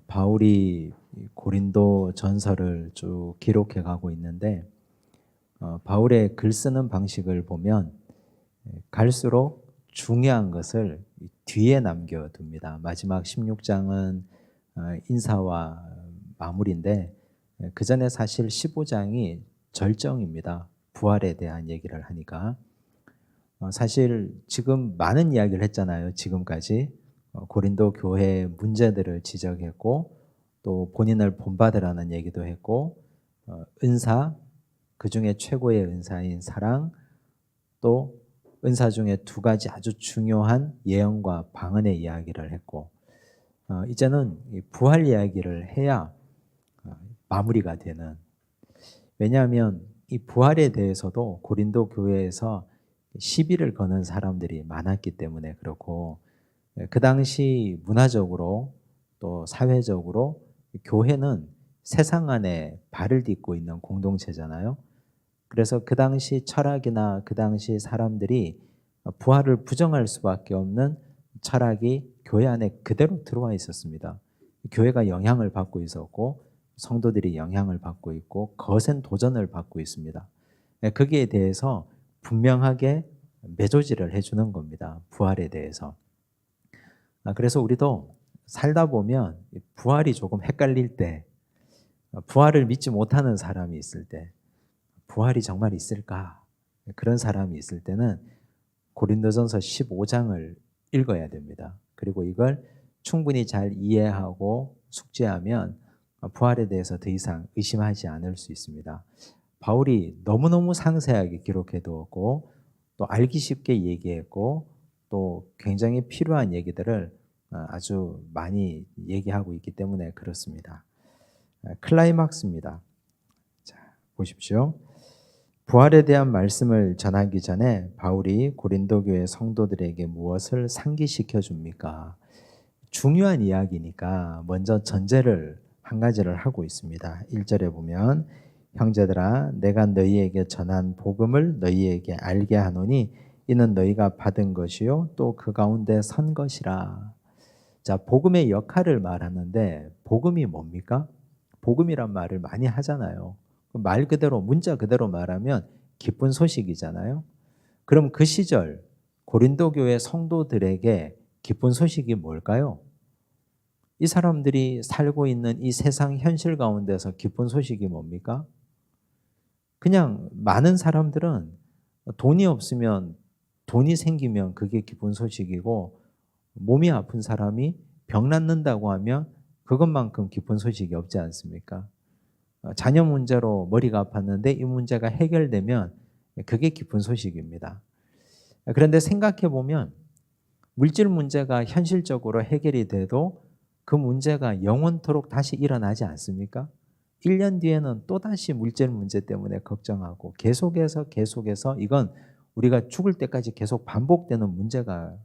바울이 고린도 전서를 쭉 기록해 가고 있는데 바울의 글 쓰는 방식을 보면 갈수록 중요한 것을 뒤에 남겨둡니다. 마지막 16장은 인사와 마무리인데 그 전에 사실 15장이 절정입니다. 부활에 대한 얘기를 하니까 사실 지금 많은 이야기를 했잖아요. 지금까지 고린도 교회의 문제들을 지적했고 또 본인을 본받으라는 얘기도 했고 은사, 그중에 최고의 은사인 사랑, 또 은사 중에 두 가지 아주 중요한 예언과 방언의 이야기를 했고 이제는 이 부활 이야기를 해야 마무리가 되는. 왜냐하면 이 부활에 대해서도 고린도 교회에서 시비를 거는 사람들이 많았기 때문에 그렇고, 그 당시 문화적으로 또 사회적으로 교회는 세상 안에 발을 딛고 있는 공동체잖아요. 그래서 그 당시 철학이나 그 당시 사람들이 부활을 부정할 수밖에 없는 철학이 교회 안에 그대로 들어와 있었습니다. 교회가 영향을 받고 있었고 성도들이 영향을 받고 있고 거센 도전을 받고 있습니다. 거기에 대해서 분명하게 매조지를 해주는 겁니다. 부활에 대해서. 그래서 우리도 살다 보면 부활이 조금 헷갈릴 때, 부활을 믿지 못하는 사람이 있을 때, 부활이 정말 있을까? 그런 사람이 있을 때는 고린도전서 15장을 읽어야 됩니다. 그리고 이걸 충분히 잘 이해하고 숙지하면 부활에 대해서 더 이상 의심하지 않을 수 있습니다. 바울이 너무너무 상세하게 기록해 두었고 또 알기 쉽게 얘기했고 또 굉장히 필요한 얘기들을 아주 많이 얘기하고 있기 때문에 그렇습니다. 클라이막스입니다. 자, 보십시오. 부활에 대한 말씀을 전하기 전에 바울이 고린도 교회 성도들에게 무엇을 상기시켜 줍니까? 중요한 이야기니까 먼저 전제를 한 가지를 하고 있습니다. 1절에 보면 형제들아 내가 너희에게 전한 복음을 너희에게 알게 하노니 이는 너희가 받은 것이요 또 그 가운데 선 것이라. 자, 복음의 역할을 말하는데 복음이 뭡니까? 복음이란 말을 많이 하잖아요. 말 그대로 문자 그대로 말하면 기쁜 소식이잖아요. 그럼 그 시절 고린도 교회 성도들에게 기쁜 소식이 뭘까요? 이 사람들이 살고 있는 이 세상 현실 가운데서 기쁜 소식이 뭡니까? 그냥 많은 사람들은 돈이 없으면, 돈이 생기면 그게 기쁜 소식이고, 몸이 아픈 사람이 병 낫는다고 하면 그것만큼 기쁜 소식이 없지 않습니까? 자녀 문제로 머리가 아팠는데 이 문제가 해결되면 그게 기쁜 소식입니다. 그런데 생각해 보면 물질 문제가 현실적으로 해결이 돼도 그 문제가 영원토록 다시 일어나지 않습니까? 1년 뒤에는 또다시 물질 문제 때문에 걱정하고 계속해서 이건 우리가 죽을 때까지 계속 반복되는 문제가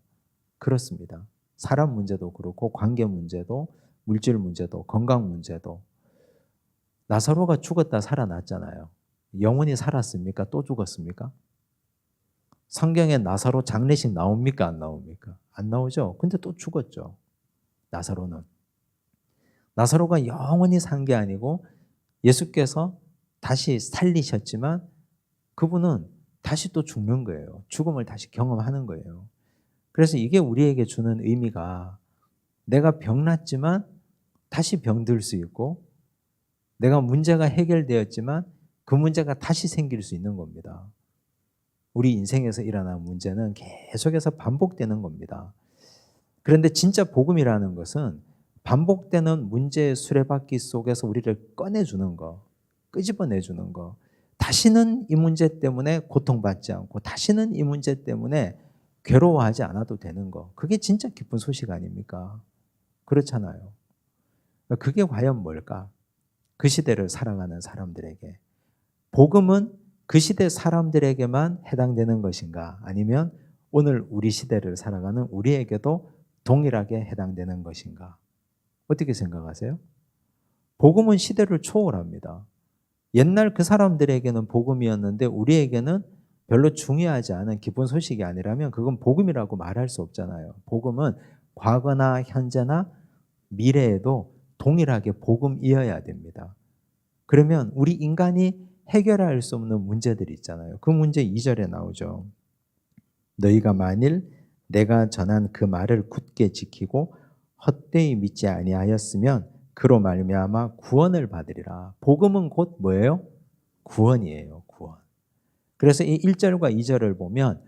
그렇습니다. 사람 문제도 그렇고 관계 문제도 물질 문제도 건강 문제도. 나사로가 죽었다 살아났잖아요. 영원히 살았습니까? 또 죽었습니까? 성경에 나사로 장례식 나옵니까? 안 나옵니까? 안 나오죠. 근데 또 죽었죠. 나사로는. 나사로가 영원히 산 게 아니고 예수께서 다시 살리셨지만 그분은 다시 또 죽는 거예요. 죽음을 다시 경험하는 거예요. 그래서 이게 우리에게 주는 의미가 내가 병났지만 다시 병들 수 있고 내가 문제가 해결되었지만 그 문제가 다시 생길 수 있는 겁니다. 우리 인생에서 일어나는 문제는 계속해서 반복되는 겁니다. 그런데 진짜 복음이라는 것은 반복되는 문제의 수레바퀴 속에서 우리를 꺼내주는 거, 끄집어내주는 거, 다시는 이 문제 때문에 고통받지 않고 다시는 이 문제 때문에 괴로워하지 않아도 되는 거, 그게 진짜 기쁜 소식 아닙니까? 그렇잖아요. 그게 과연 뭘까? 그 시대를 살아가는 사람들에게 복음은 그 시대 사람들에게만 해당되는 것인가? 아니면 오늘 우리 시대를 살아가는 우리에게도 동일하게 해당되는 것인가? 어떻게 생각하세요? 복음은 시대를 초월합니다. 옛날 그 사람들에게는 복음이었는데 우리에게는 별로 중요하지 않은 기쁜 소식이 아니라면 그건 복음이라고 말할 수 없잖아요. 복음은 과거나 현재나 미래에도 동일하게 복음이어야 됩니다. 그러면 우리 인간이 해결할 수 없는 문제들이 있잖아요. 그 문제 2절에 나오죠. 너희가 만일 내가 전한 그 말을 굳게 지키고 헛되이 믿지 아니하였으면 그로 말미암아 구원을 받으리라. 복음은 곧 뭐예요? 구원이에요. 구원. 그래서 이 1절과 2절을 보면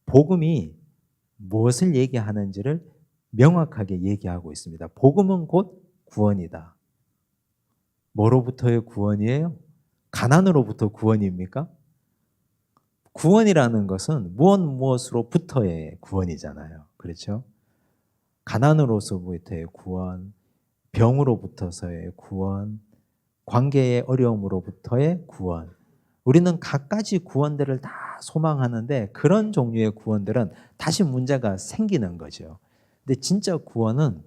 복음이 무엇을 얘기하는지를 명확하게 얘기하고 있습니다. 복음은 곧 구원이다. 뭐로부터의 구원이에요? 가난으로부터 구원입니까? 구원이라는 것은 무엇으로부터의 구원이잖아요. 그렇죠? 가난으로서부터의 구원, 병으로부터서의 구원, 관계의 어려움으로부터의 구원. 우리는 갖가지 구원들을 다 소망하는데 그런 종류의 구원들은 다시 문제가 생기는 거죠. 근데 진짜 구원은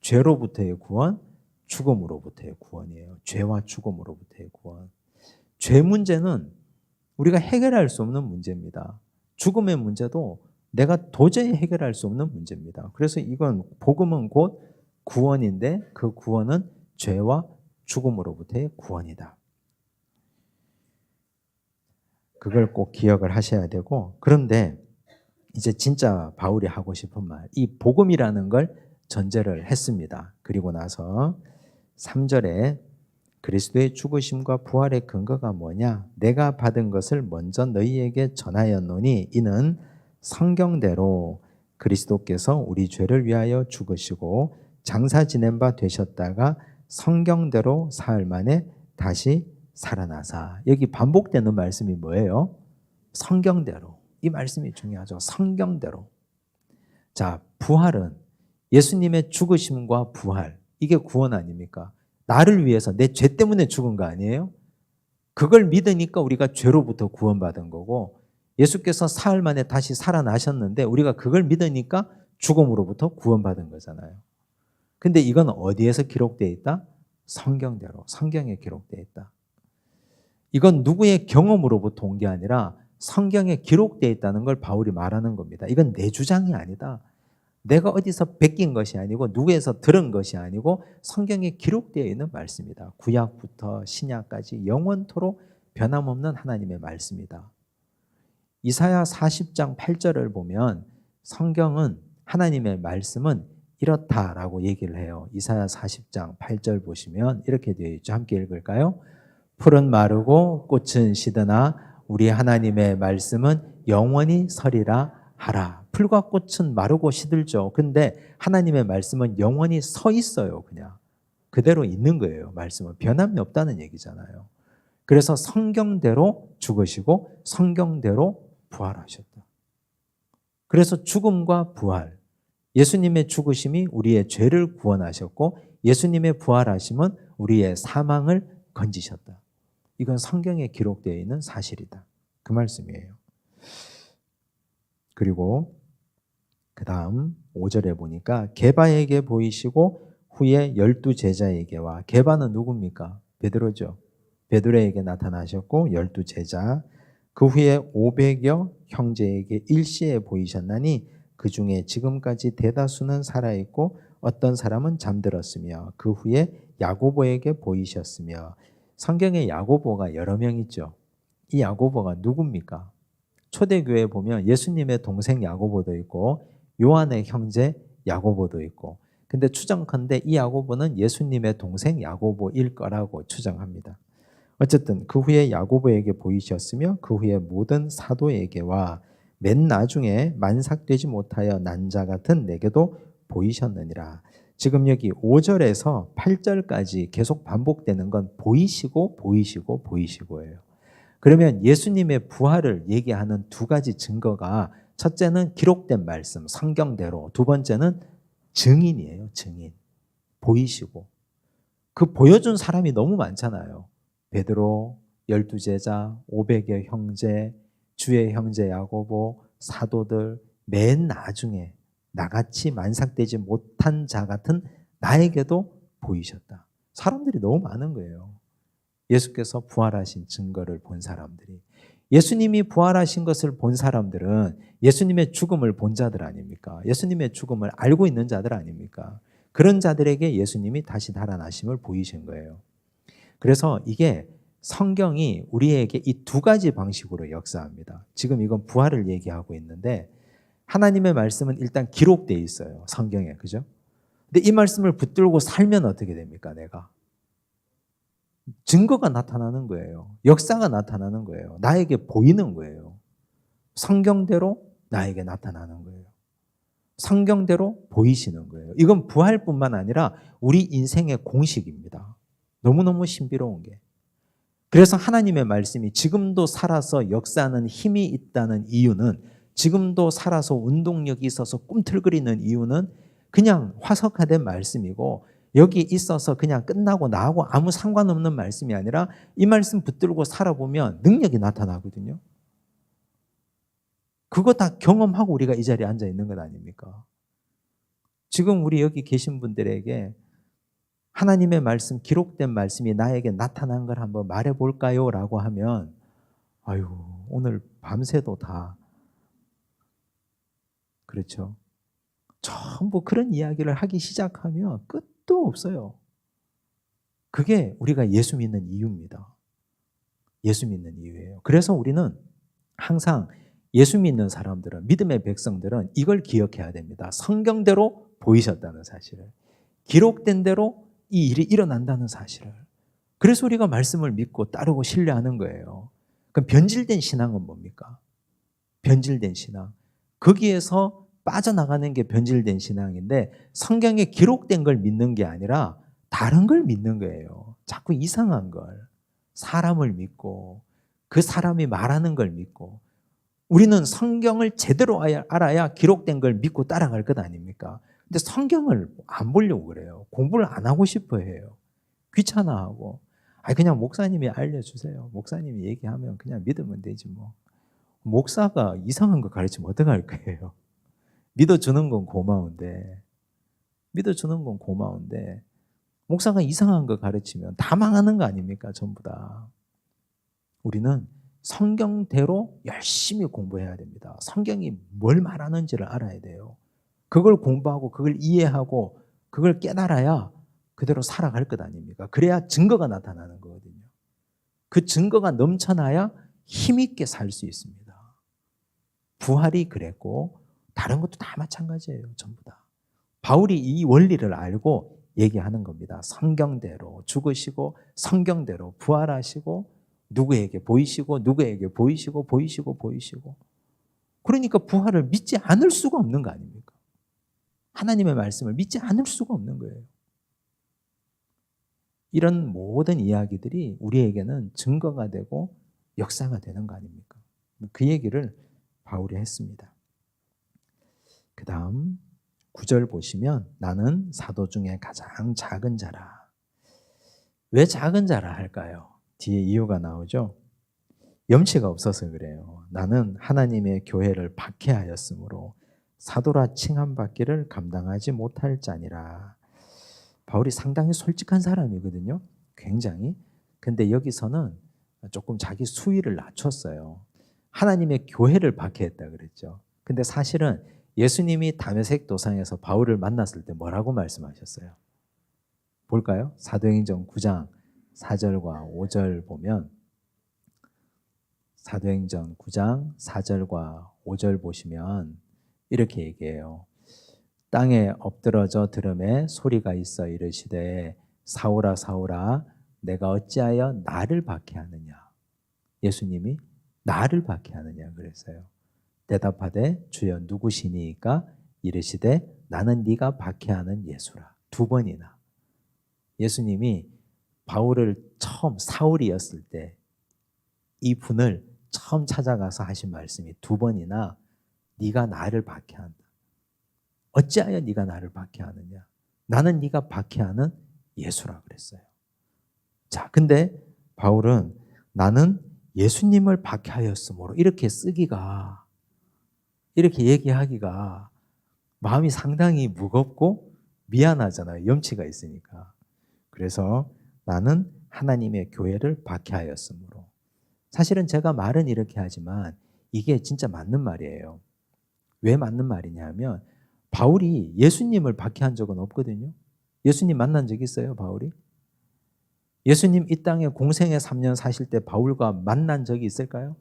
죄로부터의 구원, 죽음으로부터의 구원이에요. 죄와 죽음으로부터의 구원. 죄 문제는 우리가 해결할 수 없는 문제입니다. 죽음의 문제도 내가 도저히 해결할 수 없는 문제입니다. 그래서 이건 복음은 곧 구원인데 그 구원은 죄와 죽음으로부터의 구원이다. 그걸 꼭 기억을 하셔야 되고, 그런데 이제 진짜 바울이 하고 싶은 말, 이 복음이라는 걸 전제를 했습니다. 그리고 나서 3절에 그리스도의 죽으심과 부활의 근거가 뭐냐? 내가 받은 것을 먼저 너희에게 전하였노니 이는 성경대로 그리스도께서 우리 죄를 위하여 죽으시고 장사 지낸 바 되셨다가 성경대로 사흘 만에 다시 살아나사. 여기 반복되는 말씀이 뭐예요? 성경대로. 이 말씀이 중요하죠. 성경대로. 자, 부활은 예수님의 죽으심과 부활, 이게 구원 아닙니까? 나를 위해서 내 죄 때문에 죽은 거 아니에요? 그걸 믿으니까 우리가 죄로부터 구원받은 거고, 예수께서 사흘 만에 다시 살아나셨는데 우리가 그걸 믿으니까 죽음으로부터 구원받은 거잖아요. 근데 이건 어디에서 기록되어 있다? 성경대로, 성경에 기록되어 있다. 이건 누구의 경험으로부터 온 게 아니라 성경에 기록되어 있다는 걸 바울이 말하는 겁니다. 이건 내 주장이 아니다. 내가 어디서 베낀 것이 아니고 누구에서 들은 것이 아니고 성경에 기록되어 있는 말씀이다. 구약부터 신약까지 영원토록 변함없는 하나님의 말씀이다. 이사야 40장 8절을 보면 성경은, 하나님의 말씀은 이렇다라고 얘기를 해요. 이사야 40장 8절 보시면 이렇게 되어 있죠. 함께 읽을까요? 풀은 마르고 꽃은 시드나 우리 하나님의 말씀은 영원히 서리라 하라. 풀과 꽃은 마르고 시들죠. 근데 하나님의 말씀은 영원히 서 있어요. 그냥 그대로 있는 거예요. 말씀은 변함이 없다는 얘기잖아요. 그래서 성경대로 죽으시고 성경대로 부활하셨다. 그래서 죽음과 부활, 예수님의 죽으심이 우리의 죄를 구원하셨고 예수님의 부활하심은 우리의 사망을 건지셨다. 이건 성경에 기록되어 있는 사실이다. 그 말씀이에요. 그리고 그 다음 5절에 보니까 게바에게 보이시고 후에 12제자에게와, 게바는 누굽니까? 베드로죠. 베드로에게 나타나셨고 12제자, 그 후에 500여 형제에게 일시에 보이셨나니 그 중에 지금까지 대다수는 살아있고 어떤 사람은 잠들었으며 그 후에 야고보에게 보이셨으며. 성경에 야고보가 여러 명 있죠. 이 야고보가 누굽니까? 초대교회에 보면 예수님의 동생 야고보도 있고 요한의 형제 야고보도 있고, 근데 추정컨대 이 야고보는 예수님의 동생 야고보일 거라고 추정합니다. 어쨌든 그 후에 야고보에게 보이셨으며 그 후에 모든 사도에게와 맨 나중에 만삭되지 못하여 난 자 같은 내게도 보이셨느니라. 지금 여기 5절에서 8절까지 계속 반복되는 건 보이시고 보이시고 보이시고예요. 그러면 예수님의 부활을 얘기하는 두 가지 증거가, 첫째는 기록된 말씀, 성경대로, 두 번째는 증인이에요. 증인. 보이시고. 그 보여준 사람이 너무 많잖아요. 베드로, 12제자, 500여 형제, 주의 형제 야고보, 사도들, 맨 나중에 나같이 만삭되지 못한 자 같은 나에게도 보이셨다. 사람들이 너무 많은 거예요. 예수께서 부활하신 증거를 본 사람들이. 예수님이 부활하신 것을 본 사람들은 예수님의 죽음을 본 자들 아닙니까? 예수님의 죽음을 알고 있는 자들 아닙니까? 그런 자들에게 예수님이 다시 달아나심을 보이신 거예요. 그래서 이게 성경이 우리에게 이 두 가지 방식으로 역사합니다. 지금 이건 부활을 얘기하고 있는데 하나님의 말씀은 일단 기록되어 있어요. 성경에. 그죠? 근데 이 말씀을 붙들고 살면 어떻게 됩니까? 내가. 증거가 나타나는 거예요. 역사가 나타나는 거예요. 나에게 보이는 거예요. 성경대로 나에게 나타나는 거예요. 성경대로 보이시는 거예요. 이건 부활뿐만 아니라 우리 인생의 공식입니다. 너무너무 신비로운 게. 그래서 하나님의 말씀이 지금도 살아서 역사하는 힘이 있다는 이유는, 지금도 살아서 운동력이 있어서 꿈틀거리는 이유는 그냥 화석화된 말씀이고, 여기 있어서 그냥 끝나고 나하고 아무 상관없는 말씀이 아니라 이 말씀 붙들고 살아보면 능력이 나타나거든요. 그거 다 경험하고 우리가 이 자리에 앉아 있는 것 아닙니까? 지금 우리 여기 계신 분들에게 하나님의 말씀, 기록된 말씀이 나에게 나타난 걸 한번 말해 볼까요? 라고 하면, 아유, 오늘 밤새도 다, 그렇죠. 전부 그런 이야기를 하기 시작하면 끝도 없어요. 그게 우리가 예수 믿는 이유입니다. 예수 믿는 이유예요. 그래서 우리는 항상 예수 믿는 사람들은, 믿음의 백성들은 이걸 기억해야 됩니다. 성경대로 보이셨다는 사실을. 기록된 대로 이 일이 일어난다는 사실을. 그래서 우리가 말씀을 믿고 따르고 신뢰하는 거예요. 그럼 변질된 신앙은 뭡니까? 변질된 신앙. 거기에서 빠져나가는 게 변질된 신앙인데, 성경에 기록된 걸 믿는 게 아니라 다른 걸 믿는 거예요. 자꾸 이상한 걸. 사람을 믿고 그 사람이 말하는 걸 믿고. 우리는 성경을 제대로 알아야 기록된 걸 믿고 따라갈 것 아닙니까? 근데 성경을 안 보려고 그래요. 공부를 안 하고 싶어 해요. 귀찮아하고. 그냥 목사님이 알려주세요. 목사님이 얘기하면 그냥 믿으면 되지 뭐. 목사가 이상한 거 가르치면 어떡할 거예요? 믿어주는 건 고마운데, 목사가 이상한 거 가르치면 다 망하는 거 아닙니까? 전부 다. 우리는 성경대로 열심히 공부해야 됩니다. 성경이 뭘 말하는지를 알아야 돼요. 그걸 공부하고 그걸 이해하고 그걸 깨달아야 그대로 살아갈 것 아닙니까? 그래야 증거가 나타나는 거거든요. 그 증거가 넘쳐나야 힘있게 살 수 있습니다. 부활이 그랬고 다른 것도 다 마찬가지예요. 전부 다. 바울이 이 원리를 알고 얘기하는 겁니다. 성경대로 죽으시고 성경대로 부활하시고 누구에게 보이시고 누구에게 보이시고 보이시고 보이시고. 그러니까 부활을 믿지 않을 수가 없는 거 아닙니까? 하나님의 말씀을 믿지 않을 수가 없는 거예요. 이런 모든 이야기들이 우리에게는 증거가 되고 역사가 되는 거 아닙니까? 그 얘기를 바울이 했습니다. 그 다음 9절 보시면 나는 사도 중에 가장 작은 자라. 왜 작은 자라 할까요? 뒤에 이유가 나오죠. 염치가 없어서 그래요. 나는 하나님의 교회를 박해하였으므로 사도라 칭함받기를 감당하지 못할 자니라. 바울이 상당히 솔직한 사람이거든요. 굉장히. 근데 여기서는 조금 자기 수위를 낮췄어요. 하나님의 교회를 박해했다 그랬죠. 근데 사실은 예수님이 다메섹 도상에서 바울을 만났을 때 뭐라고 말씀하셨어요? 볼까요? 사도행전 9장 4절과 5절 보면, 사도행전 9장 4절과 5절 보시면 이렇게 얘기해요. 땅에 엎드러져 들음에 소리가 있어 이르시되 사울아 사울아 내가 어찌하여 나를 박해하느냐. 예수님이 나를 박해하느냐 그랬어요. 대답하되 주여 누구시니까 이르시되 나는 네가 박해하는 예수라. 두 번이나. 예수님이 바울을 처음 사울이었을 때 이 분을 처음 찾아가서 하신 말씀이 두 번이나 네가 나를 박해한다. 어찌하여 네가 나를 박해하느냐. 나는 네가 박해하는 예수라 그랬어요. 자, 근데 바울은 나는 예수님을 박해하였으므로 이렇게 쓰기가, 이렇게 얘기하기가 마음이 상당히 무겁고 미안하잖아요. 염치가 있으니까. 그래서 나는 하나님의 교회를 박해하였으므로. 사실은 제가 말은 이렇게 하지만 이게 진짜 맞는 말이에요. 왜 맞는 말이냐 하면 바울이 예수님을 박해한 적은 없거든요. 예수님 만난 적 있어요, 바울이? 예수님 이 땅에 공생애 3년 사실 때 바울과 만난 적이 있을까요?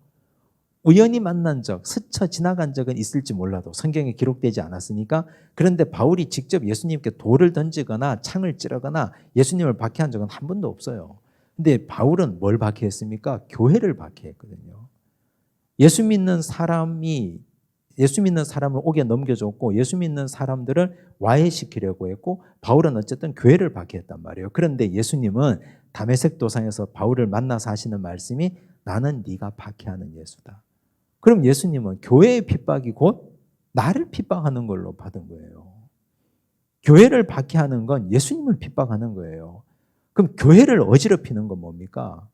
우연히 만난 적, 스쳐 지나간 적은 있을지 몰라도 성경에 기록되지 않았으니까. 그런데 바울이 직접 예수님께 돌을 던지거나 창을 찌르거나 예수님을 박해한 적은 한 번도 없어요. 근데 바울은 뭘 박해했습니까? 교회를 박해했거든요. 예수 믿는 사람을 옥에 넘겨줬고 예수 믿는 사람들을 와해시키려고 했고 바울은 어쨌든 교회를 박해했단 말이에요. 그런데 예수님은 다메섹 도상에서 바울을 만나서 하시는 말씀이 나는 네가 박해하는 예수다. 그럼 예수님은 교회의 핍박이 곧 나를 핍박하는 걸로 받은 거예요. 교회를 박해하는 건 예수님을 핍박하는 거예요. 그럼 교회를 어지럽히는 건 뭡니까?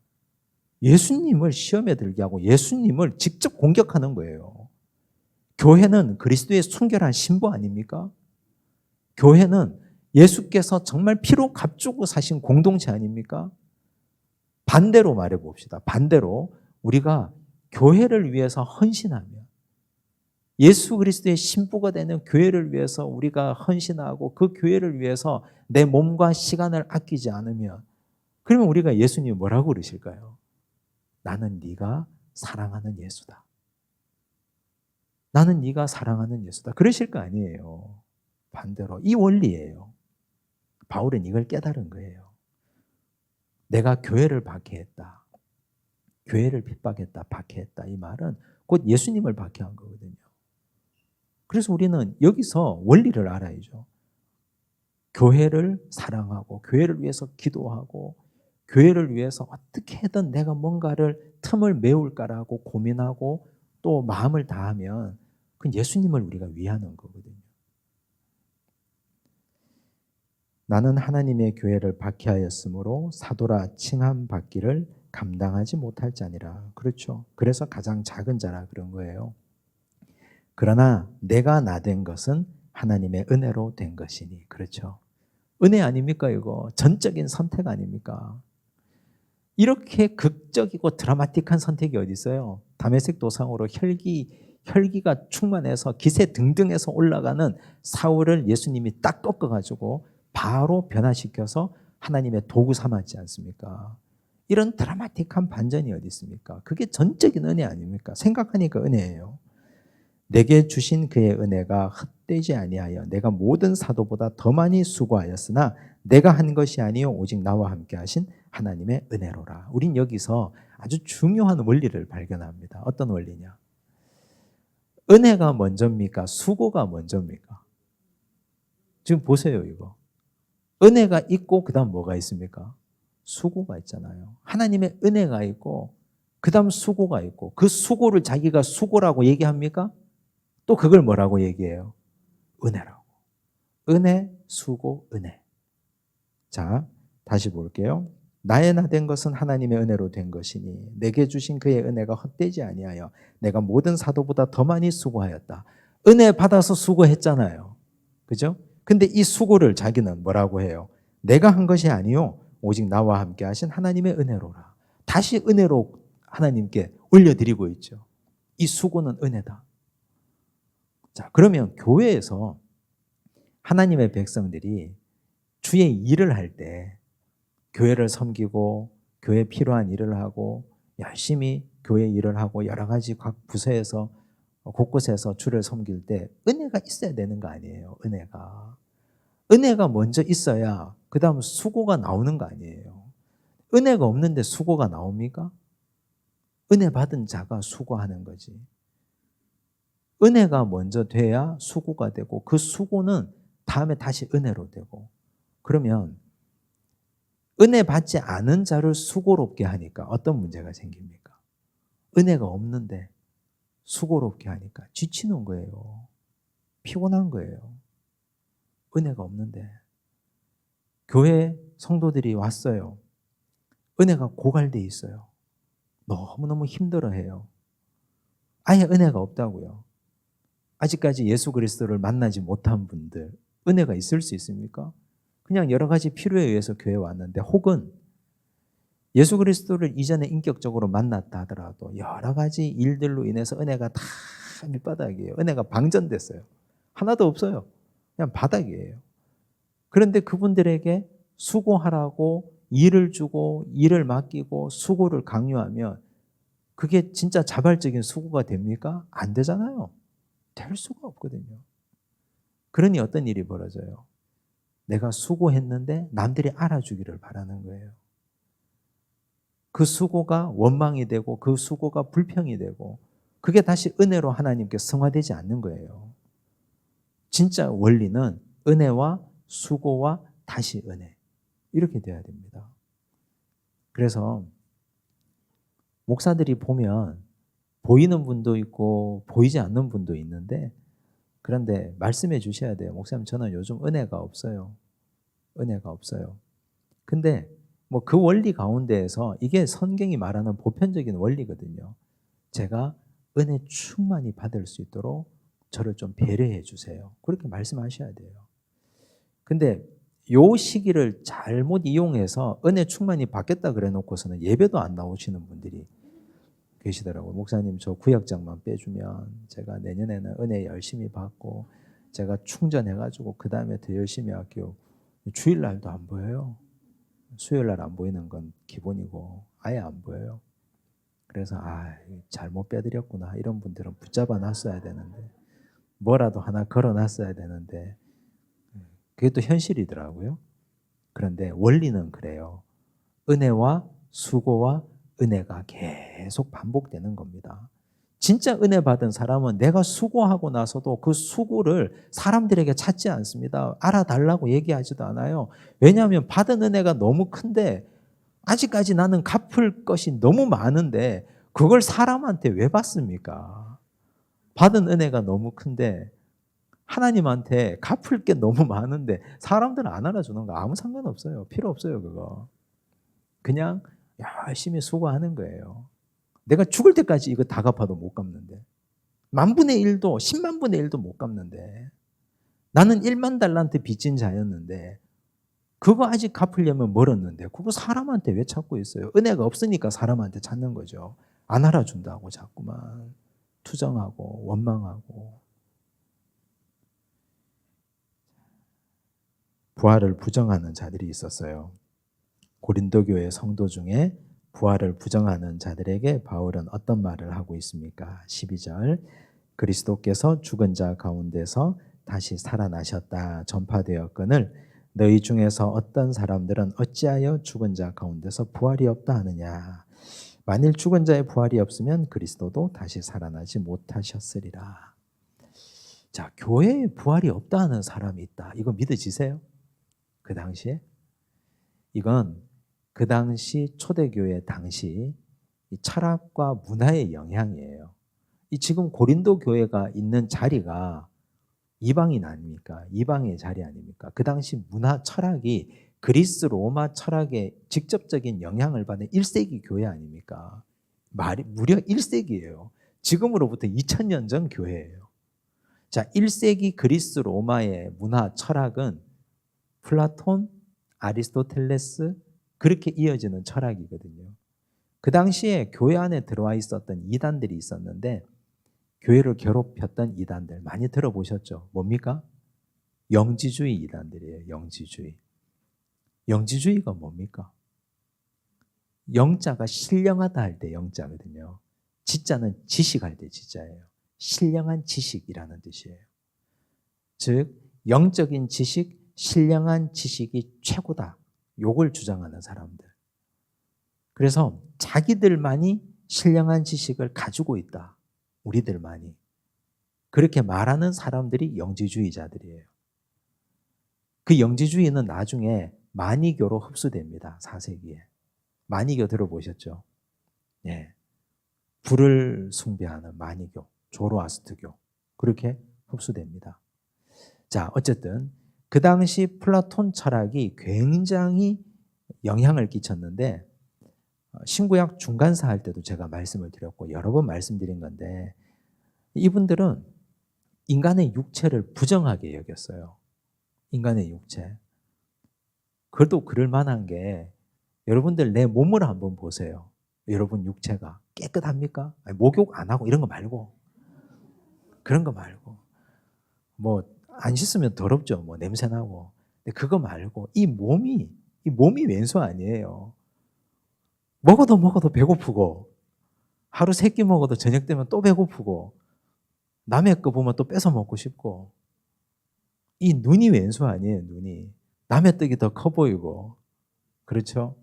예수님을 시험에 들게 하고 예수님을 직접 공격하는 거예요. 교회는 그리스도의 순결한 신부 아닙니까? 교회는 예수께서 정말 피로 값주고 사신 공동체 아닙니까? 반대로 말해 봅시다. 반대로 우리가 교회를 위해서 헌신하며 예수 그리스도의 신부가 되는 교회를 위해서 우리가 헌신하고 그 교회를 위해서 내 몸과 시간을 아끼지 않으면 그러면 우리가 예수님이 뭐라고 그러실까요? 나는 네가 사랑하는 예수다. 나는 네가 사랑하는 예수다. 그러실 거 아니에요. 반대로 이 원리예요. 바울은 이걸 깨달은 거예요. 내가 교회를 박해했다. 교회를 핍박했다. 박해했다. 이 말은 곧 예수님을 박해한 거거든요. 그래서 우리는 여기서 원리를 알아야죠. 교회를 사랑하고 교회를 위해서 기도하고 교회를 위해서 어떻게든 내가 뭔가를 틈을 메울까라고 고민하고 또 마음을 다하면 그건 예수님을 우리가 위하는 거거든요. 나는 하나님의 교회를 박해하였으므로 사도라 칭함받기를 감당하지 못할 자니라. 그렇죠. 그래서 가장 작은 자라 그런 거예요. 그러나 내가 나된 것은 하나님의 은혜로 된 것이니. 그렇죠. 은혜 아닙니까 이거? 전적인 선택 아닙니까? 이렇게 극적이고 드라마틱한 선택이 어디 있어요? 다메섹 도상으로 혈기가 충만해서 기세 등등해서 올라가는 사울을 예수님이 딱 꺾어가지고 바로 변화시켜서 하나님의 도구 삼았지 않습니까? 이런 드라마틱한 반전이 어디 있습니까? 그게 전적인 은혜 아닙니까? 생각하니까 은혜예요. 내게 주신 그의 은혜가 헛되지 아니하여 내가 모든 사도보다 더 많이 수고하였으나 내가 한 것이 아니요 오직 나와 함께 하신 하나님의 은혜로라. 우린 여기서 아주 중요한 원리를 발견합니다. 어떤 원리냐? 은혜가 먼저입니까? 수고가 먼저입니까? 지금 보세요 이거. 은혜가 있고 그 다음 뭐가 있습니까? 수고가 있잖아요. 하나님의 은혜가 있고 그 다음 수고가 있고 그 수고를 자기가 수고라고 얘기합니까? 또 그걸 뭐라고 얘기해요? 은혜라고. 은혜, 수고, 은혜. 자, 다시 볼게요. 나의 나 된 것은 하나님의 은혜로 된 것이니 내게 주신 그의 은혜가 헛되지 아니하여 내가 모든 사도보다 더 많이 수고하였다. 은혜 받아서 수고했잖아요. 그죠? 근데 이 수고를 자기는 뭐라고 해요? 내가 한 것이 아니요 오직 나와 함께 하신 하나님의 은혜로라. 다시 은혜로 하나님께 올려드리고 있죠. 이 수고는 은혜다. 자, 그러면 교회에서 하나님의 백성들이 주의 일을 할 때 교회를 섬기고 교회에 필요한 일을 하고 열심히 교회 일을 하고 여러 가지 각 부서에서 곳곳에서 주를 섬길 때 은혜가 있어야 되는 거 아니에요. 은혜가 먼저 있어야 그 다음 수고가 나오는 거 아니에요. 은혜가 없는데 수고가 나옵니까? 은혜 받은 자가 수고하는 거지. 은혜가 먼저 돼야 수고가 되고 그 수고는 다음에 다시 은혜로 되고 그러면 은혜 받지 않은 자를 수고롭게 하니까 어떤 문제가 생깁니까? 은혜가 없는데 수고롭게 하니까 지치는 거예요. 피곤한 거예요. 은혜가 없는데 교회 성도들이 왔어요. 은혜가 고갈돼 있어요. 너무너무 힘들어해요. 아예 은혜가 없다고요. 아직까지 예수 그리스도를 만나지 못한 분들 은혜가 있을 수 있습니까? 그냥 여러 가지 필요에 의해서 교회에 왔는데 혹은 예수 그리스도를 이전에 인격적으로 만났다 하더라도 여러 가지 일들로 인해서 은혜가 다 밑바닥이에요. 은혜가 방전됐어요. 하나도 없어요. 그냥 바닥이에요. 그런데 그분들에게 수고하라고 일을 주고 일을 맡기고 수고를 강요하면 그게 진짜 자발적인 수고가 됩니까? 안 되잖아요. 될 수가 없거든요. 그러니 어떤 일이 벌어져요? 내가 수고했는데 남들이 알아주기를 바라는 거예요. 그 수고가 원망이 되고 그 수고가 불평이 되고 그게 다시 은혜로 하나님께 성화되지 않는 거예요. 진짜 원리는 은혜와 수고와 다시 은혜. 이렇게 돼야 됩니다. 그래서 목사들이 보면 보이는 분도 있고 보이지 않는 분도 있는데 그런데 말씀해 주셔야 돼요. 목사님 저는 요즘 은혜가 없어요. 은혜가 없어요. 근데 뭐 그 원리 가운데에서 이게 성경이 말하는 보편적인 원리거든요. 제가 은혜 충만히 받을 수 있도록 저를 좀 배려해 주세요. 그렇게 말씀하셔야 돼요. 근데 요 시기를 잘못 이용해서 은혜 충만히 받겠다 그래 놓고서는 예배도 안 나오시는 분들이 계시더라고요. 목사님 저 구역장만 빼주면 제가 내년에는 은혜 열심히 받고 제가 충전해가지고 그 다음에 더 열심히 할게요. 주일날도 안 보여요. 수요일날 안 보이는 건 기본이고 아예 안 보여요. 그래서 잘못 빼드렸구나. 이런 분들은 붙잡아 놨어야 되는데 뭐라도 하나 걸어 놨어야 되는데 그게 또 현실이더라고요. 그런데 원리는 그래요. 은혜와 수고와 은혜가 계속 반복되는 겁니다. 진짜 은혜 받은 사람은 내가 수고하고 나서도 그 수고를 사람들에게 찾지 않습니다. 알아달라고 얘기하지도 않아요. 왜냐하면 받은 은혜가 너무 큰데 아직까지 나는 갚을 것이 너무 많은데 그걸 사람한테 왜 받습니까? 받은 은혜가 너무 큰데 하나님한테 갚을 게 너무 많은데 사람들은 안 알아주는 거 아무 상관없어요. 필요 없어요, 그거. 그냥 열심히 수고하는 거예요. 내가 죽을 때까지 이거 다 갚아도 못 갚는데. 10,000분의 1도 10만 분의 1도 못 갚는데. 나는 1만 달란트 빚진 자였는데 그거 아직 갚으려면 멀었는데 그거 사람한테 왜 찾고 있어요? 은혜가 없으니까 사람한테 찾는 거죠. 안 알아준다고 자꾸만 투정하고 원망하고. 부활을 부정하는 자들이 있었어요. 고린도 교회 성도 중에 부활을 부정하는 자들에게 바울은 어떤 말을 하고 있습니까? 12절 그리스도께서 죽은 자 가운데서 다시 살아나셨다 전파되었거늘 너희 중에서 어떤 사람들은 어찌하여 죽은 자 가운데서 부활이 없다 하느냐. 만일 죽은 자의 부활이 없으면 그리스도도 다시 살아나지 못하셨으리라. 자, 교회에 부활이 없다 하는 사람이 있다. 이거 믿어지세요? 그 당시에? 이건 그 당시 초대교회 당시 이 철학과 문화의 영향이에요. 이 지금 고린도 교회가 있는 자리가 이방인 아닙니까? 이방의 자리 아닙니까? 그 당시 문화 철학이 그리스 로마 철학에 직접적인 영향을 받은 1세기 교회 아닙니까? 말이 무려 1세기예요. 지금으로부터 2000년 전 교회예요. 자, 1세기 그리스 로마의 문화 철학은 플라톤, 아리스토텔레스 그렇게 이어지는 철학이거든요. 그 당시에 교회 안에 들어와 있었던 이단들이 있었는데 교회를 괴롭혔던 이단들 많이 들어보셨죠? 뭡니까? 영지주의 이단들이에요. 영지주의. 영지주의가 뭡니까? 영자가 신령하다 할 때 영자거든요. 지자는 지식할 때 지자예요. 신령한 지식이라는 뜻이에요. 즉 영적인 지식, 신령한 지식이 최고다. 요걸 주장하는 사람들. 그래서 자기들만이 신령한 지식을 가지고 있다. 우리들만이. 그렇게 말하는 사람들이 영지주의자들이에요. 그 영지주의는 나중에 마니교로 흡수됩니다. 4세기에. 마니교 들어보셨죠? 네. 불을 숭배하는 마니교, 조로아스트교. 그렇게 흡수됩니다. 자, 어쨌든 그 당시 플라톤 철학이 굉장히 영향을 끼쳤는데 신구약 중간사 할 때도 제가 말씀을 드렸고 여러 번 말씀드린 건데 이분들은 인간의 육체를 부정하게 여겼어요. 인간의 육체. 그래도 그럴 만한 게 여러분들 내 몸을 한번 보세요. 여러분 육체가 깨끗합니까? 아니, 목욕 안 하고 이런 거 말고 그런 거 말고 뭐 안 씻으면 더럽죠. 뭐 냄새 나고 근데 그거 말고 이 몸이 왼수 아니에요. 먹어도 배고프고, 하루 3끼 먹어도 저녁 되면 또 배고프고, 남의 거 보면 또 뺏어 먹고 싶고, 이 눈이 왼수 아니에요, 눈이. 남의 떡이 더 커 보이고. 그렇죠?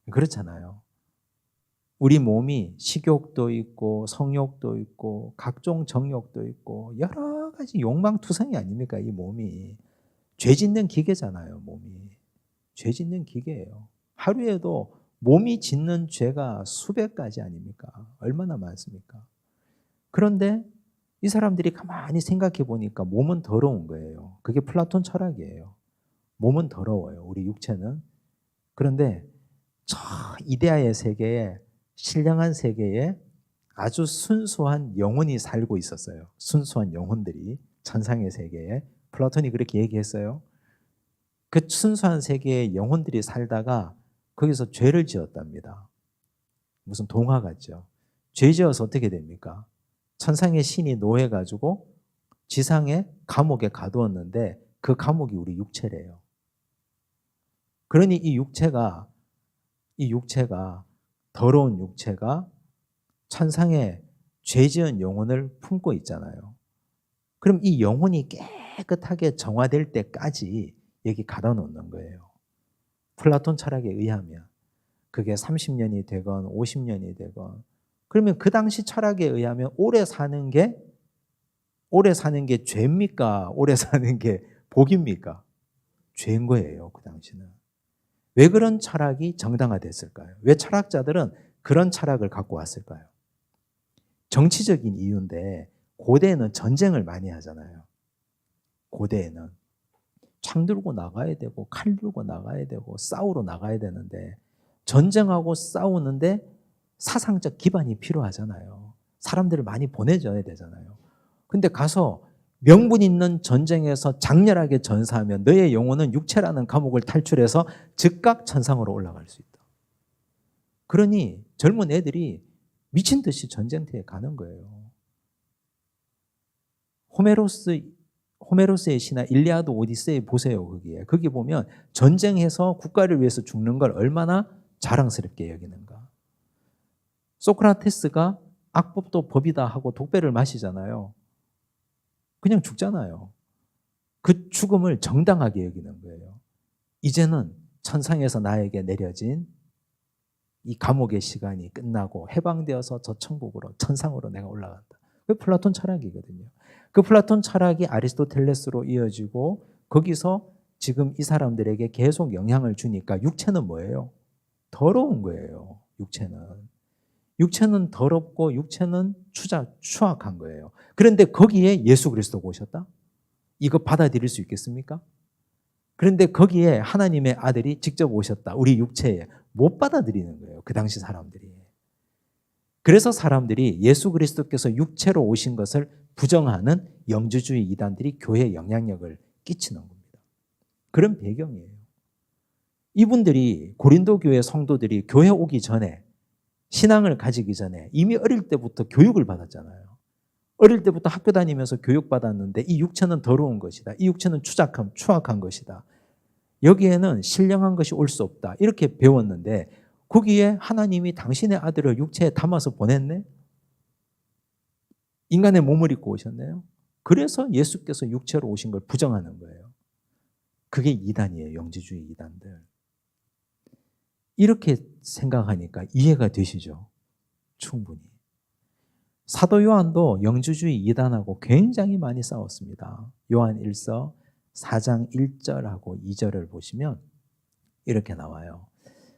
그렇잖아요. 우리 몸이 식욕도 있고 성욕도 있고 각종 정욕도 있고 여러 가지 욕망투성이 아닙니까? 이 몸이. 죄 짓는 기계잖아요, 몸이. 죄 짓는 기계예요. 하루에도 몸이 짓는 죄가 수백 가지 아닙니까? 얼마나 많습니까? 그런데 이 사람들이 가만히 생각해 보니까 몸은 더러운 거예요. 그게 플라톤 철학이에요. 몸은 더러워요, 우리 육체는. 그런데 저 이데아의 세계에, 신령한 세계에 아주 순수한 영혼이 살고 있었어요. 순수한 영혼들이 천상의 세계에. 플라톤이 그렇게 얘기했어요. 그 순수한 세계에 영혼들이 살다가 거기서 죄를 지었답니다. 무슨 동화 같죠. 죄 지어서 어떻게 됩니까? 천상의 신이 노해가지고 지상의 감옥에 가두었는데 그 감옥이 우리 육체래요. 그러니 이 육체가 더러운 육체가 천상의 죄 지은 영혼을 품고 있잖아요. 그럼 이 영혼이 깨끗하게 정화될 때까지 여기 가다 놓는 거예요. 플라톤 철학에 의하면 그게 30년이 되건 50년이 되건, 그러면 그 당시 철학에 의하면 오래 사는 게 죄입니까? 오래 사는 게 복입니까? 죄인 거예요, 그 당시는. 왜 그런 철학이 정당화됐을까요? 왜 철학자들은 그런 철학을 갖고 왔을까요? 정치적인 이유인데, 고대에는 전쟁을 많이 하잖아요. 고대에는 창 들고 나가야 되고 칼 들고 나가야 되고 싸우러 나가야 되는데, 전쟁하고 싸우는데 사상적 기반이 필요하잖아요. 사람들을 많이 보내줘야 되잖아요. 근데 가서 명분 있는 전쟁에서 장렬하게 전사하면 너의 영혼은 육체라는 감옥을 탈출해서 즉각 천상으로 올라갈 수 있다. 그러니 젊은 애들이 미친 듯이 전쟁터에 가는 거예요. 호메로스의 신화 일리아드 오디세이 보세요. 거기 보면 전쟁해서 국가를 위해서 죽는 걸 얼마나 자랑스럽게 여기는가. 소크라테스가 악법도 법이다 하고 독배를 마시잖아요. 그냥 죽잖아요. 그 죽음을 정당하게 여기는 거예요. 이제는 천상에서 나에게 내려진 이 감옥의 시간이 끝나고 해방되어서 저 천국으로, 천상으로 내가 올라간다. 그 플라톤 철학이거든요. 그 플라톤 철학이 아리스토텔레스로 이어지고 거기서 지금 이 사람들에게 계속 영향을 주니까 육체는 뭐예요? 더러운 거예요. 육체는 더럽고 육체는 추악한 거예요. 그런데 거기에 예수 그리스도가 오셨다? 이거 받아들일 수 있겠습니까? 그런데 거기에 하나님의 아들이 직접 오셨다. 우리 육체에. 못 받아들이는 거예요. 그 당시 사람들이. 그래서 사람들이 예수 그리스도께서 육체로 오신 것을 부정하는 영주주의 이단들이 교회에 영향력을 끼치는 겁니다. 그런 배경이에요. 이분들이, 고린도 교회 성도들이 교회 오기 전에, 신앙을 가지기 전에 이미 어릴 때부터 교육을 받았잖아요. 어릴 때부터 학교 다니면서 교육받았는데 이 육체는 더러운 것이다. 이 육체는 추악한 것이다. 여기에는 신령한 것이 올 수 없다. 이렇게 배웠는데 거기에 하나님이 당신의 아들을 육체에 담아서 보냈네? 인간의 몸을 입고 오셨네요? 그래서 예수께서 육체로 오신 걸 부정하는 거예요. 그게 이단이에요. 영지주의 이단들. 이렇게 생각하니까 이해가 되시죠? 충분히. 사도 요한도 영주주의 이단하고 굉장히 많이 싸웠습니다. 요한 1서 4장 1절하고 2절을 보시면 이렇게 나와요.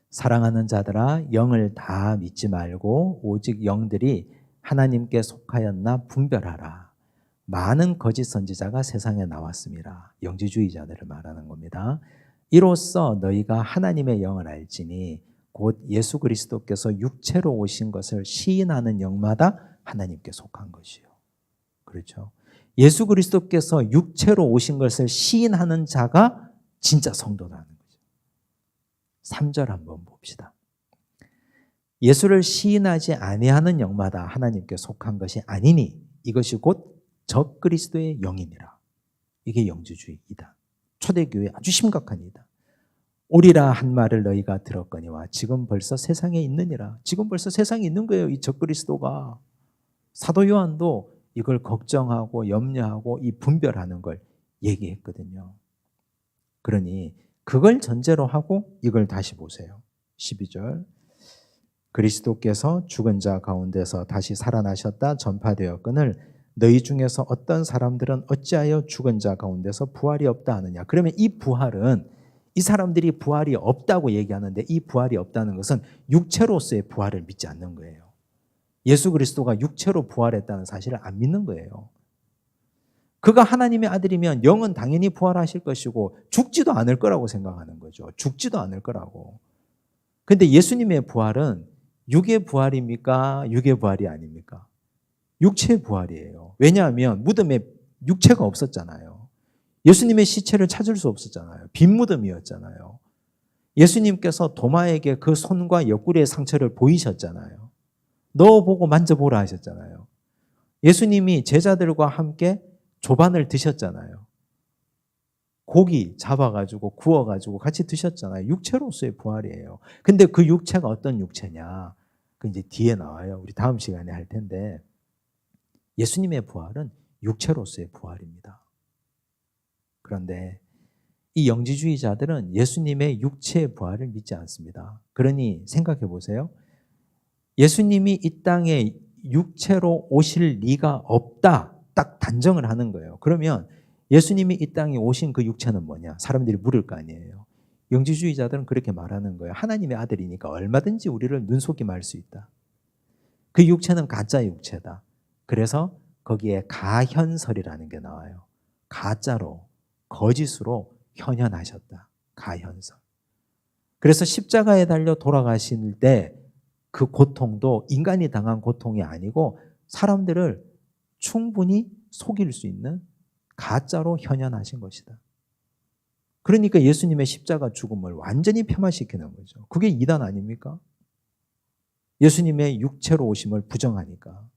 사랑하는 자들아, 영을 다 믿지 말고 오직 영들이 하나님께 속하였나 분별하라. 많은 거짓 선지자가 세상에 나왔습니다. 영지주의자들을 말하는 겁니다. 이로써 너희가 하나님의 영을 알지니 곧 예수 그리스도께서 육체로 오신 것을 시인하는 영마다 하나님께 속한 것이요. 그렇죠? 예수 그리스도께서 육체로 오신 것을 시인하는 자가 진짜 성도라는 거죠. 3절 한번 봅시다. 예수를 시인하지 아니하는 영마다 하나님께 속한 것이 아니니 이것이 곧 적그리스도의 영이니라. 이게 영주주의이다. 초대교회 아주 심각한 일이다. 오리라 한 말을 너희가 들었거니와 지금 벌써 세상에 있느니라. 지금 벌써 세상에 있는 거예요. 이 적그리스도가. 사도 요한도 이걸 걱정하고 염려하고 이 분별하는 걸 얘기했거든요. 그러니 그걸 전제로 하고 이걸 다시 보세요. 12절. 그리스도께서 죽은 자 가운데서 다시 살아나셨다 전파되었거늘 너희 중에서 어떤 사람들은 어찌하여 죽은 자 가운데서 부활이 없다 하느냐. 그러면 이 부활은 이 사람들이 부활이 없다고 얘기하는데 이 부활이 없다는 것은 육체로서의 부활을 믿지 않는 거예요. 예수 그리스도가 육체로 부활했다는 사실을 안 믿는 거예요. 그가 하나님의 아들이면 영은 당연히 부활하실 것이고 죽지도 않을 거라고 생각하는 거죠. 죽지도 않을 거라고. 그런데 예수님의 부활은 육의 부활입니까? 육의 부활이 아닙니까? 육체의 부활이에요. 왜냐하면 무덤에 육체가 없었잖아요. 예수님의 시체를 찾을 수 없었잖아요. 빈 무덤이었잖아요. 예수님께서 도마에게 그 손과 옆구리의 상처를 보이셨잖아요. 넣어보고 만져보라 하셨잖아요. 예수님이 제자들과 함께 조반을 드셨잖아요. 고기 잡아가지고 구워가지고 같이 드셨잖아요. 육체로서의 부활이에요. 근데 그 육체가 어떤 육체냐? 그 이제 뒤에 나와요. 우리 다음 시간에 할 텐데 예수님의 부활은 육체로서의 부활입니다. 그런데 이 영지주의자들은 예수님의 육체의 부활을 믿지 않습니다. 그러니 생각해 보세요. 예수님이 이 땅에 육체로 오실 리가 없다. 딱 단정을 하는 거예요. 그러면 예수님이 이 땅에 오신 그 육체는 뭐냐? 사람들이 물을 거 아니에요. 영지주의자들은 그렇게 말하는 거예요. 하나님의 아들이니까 얼마든지 우리를 눈속임할 수 있다. 그 육체는 가짜 육체다. 그래서 거기에 가현설이라는 게 나와요. 가짜로, 거짓으로 현현하셨다. 가현설. 그래서 십자가에 달려 돌아가실 때 그 고통도 인간이 당한 고통이 아니고 사람들을 충분히 속일 수 있는 가짜로 현현하신 것이다. 그러니까 예수님의 십자가 죽음을 완전히 폄하시키는 거죠. 그게 이단 아닙니까? 예수님의 육체로 오심을 부정하니까.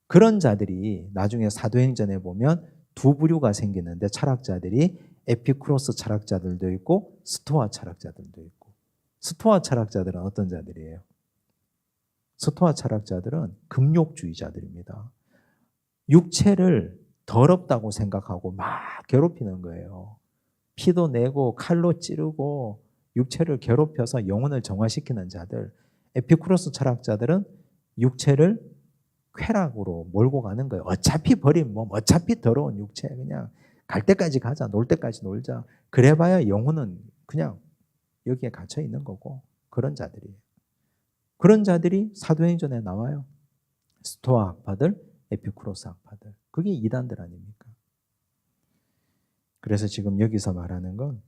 그런 자들이 나중에 사도행전에 보면 두 부류가 생기는데 철학자들이 에피쿠로스 철학자들도 있고 스토아 철학자들도 있고. 스토아 철학자들은 어떤 자들이에요? 스토아 철학자들은 금욕주의자들입니다. 육체를 더럽다고 생각하고 막 괴롭히는 거예요. 피도 내고 칼로 찌르고 육체를 괴롭혀서 영혼을 정화시키는 자들. 에피쿠로스 철학자들은 육체를 쾌락으로 몰고 가는 거예요. 어차피 버린 몸, 어차피 더러운 육체 그냥 갈 때까지 가자, 놀 때까지 놀자. 그래봐야 영혼은 그냥 여기에 갇혀 있는 거고 그런 자들이에요. 그런 자들이 사도행전에 나와요. 스토아 학파들, 에피쿠로스 학파들. 그게 이단들 아닙니까? 그래서 지금 여기서 말하는 건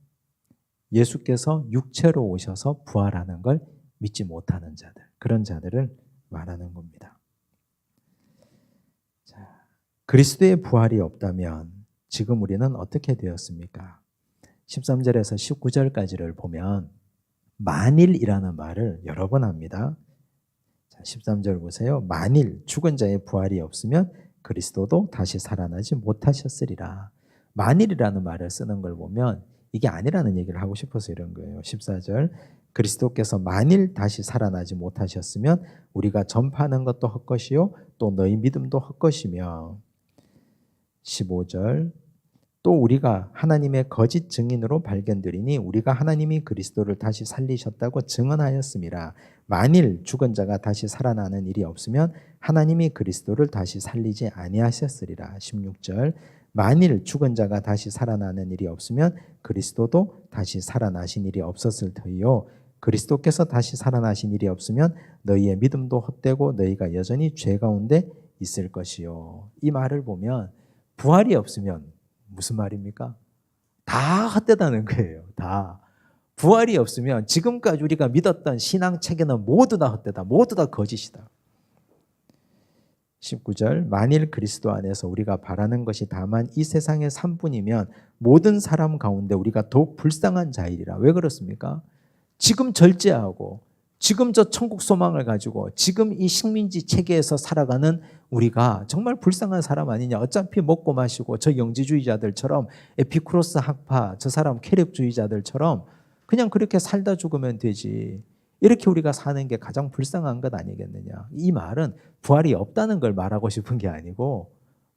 예수께서 육체로 오셔서 부활하는 걸 믿지 못하는 자들, 그런 자들을 말하는 겁니다. 자, 그리스도의 부활이 없다면 지금 우리는 어떻게 되었습니까? 13절에서 19절까지를 보면 만일이라는 말을 여러 번 합니다. 자, 13절 보세요. 만일 죽은 자의 부활이 없으면 그리스도도 다시 살아나지 못하셨으리라. 만일이라는 말을 쓰는 걸 보면 이게 아니라는 얘기를 하고 싶어서 이런 거예요. 14절 그리스도께서 만일 다시 살아나지 못하셨으면 우리가 전파하는 것도 헛것이요 또 너희 믿음도 헛것이며 15절 또 우리가 하나님의 거짓 증인으로 발견되리니 우리가 하나님이 그리스도를 다시 살리셨다고 증언하였음이라. 만일 죽은 자가 다시 살아나는 일이 없으면 하나님이 그리스도를 다시 살리지 아니하셨으리라. 16절 만일 죽은 자가 다시 살아나는 일이 없으면 그리스도도 다시 살아나신 일이 없었을 터이요 그리스도께서 다시 살아나신 일이 없으면 너희의 믿음도 헛되고 너희가 여전히 죄 가운데 있을 것이요. 이 말을 보면 부활이 없으면 무슨 말입니까? 다 헛되다는 거예요. 다. 부활이 없으면 지금까지 우리가 믿었던 신앙 체계는 모두 다 헛되다. 모두 다 거짓이다. 19절 만일 그리스도 안에서 우리가 바라는 것이 다만 이 세상의 산뿐이면 모든 사람 가운데 우리가 더욱 불쌍한 자이리라. 왜 그렇습니까? 지금 절제하고 지금 저 천국 소망을 가지고 지금 이 식민지 체계에서 살아가는 우리가 정말 불쌍한 사람 아니냐. 어차피 먹고 마시고 저 영지주의자들처럼 에피쿠로스 학파 저 사람 쾌력주의자들처럼 그냥 그렇게 살다 죽으면 되지. 이렇게 우리가 사는 게 가장 불쌍한 것 아니겠느냐. 이 말은 부활이 없다는 걸 말하고 싶은 게 아니고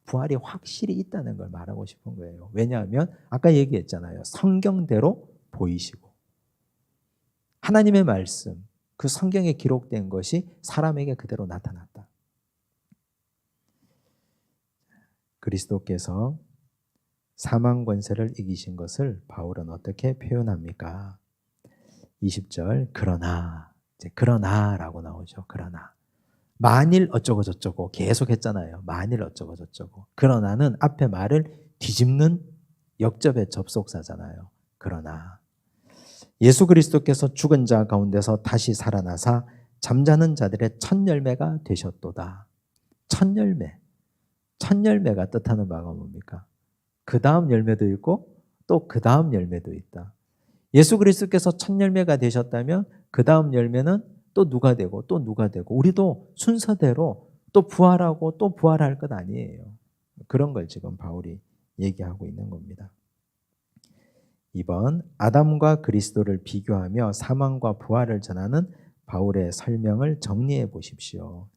부활이 확실히 있다는 걸 말하고 싶은 거예요. 왜냐하면 아까 얘기했잖아요. 성경대로 보이시고 하나님의 말씀, 그 성경에 기록된 것이 사람에게 그대로 나타났다. 그리스도께서 사망 권세를 이기신 것을 바울은 어떻게 표현합니까? 20절 그러나라고 나오죠. 그러나 만일 어쩌고 저쩌고 계속 했잖아요. 만일 어쩌고 저쩌고. 그러나는 앞에 말을 뒤집는 역접의 접속사잖아요. 그러나 예수 그리스도께서 죽은 자 가운데서 다시 살아나사 잠자는 자들의 첫 열매가 되셨도다. 첫 열매. 첫 열매가 뜻하는 바가 뭡니까? 그 다음 열매도 있고 또 그 다음 열매도 있다. 예수 그리스도께서 첫 열매가 되셨다면 그 다음 열매는 또 누가 되고 또 누가 되고 우리도 순서대로 또 부활하고 또 부활할 것 아니에요. 그런 걸 지금 바울이 얘기하고 있는 겁니다. 2번 아담과 그리스도를 비교하며 사망과 부활을 전하는 바울의 설명을 정리해 보십시오.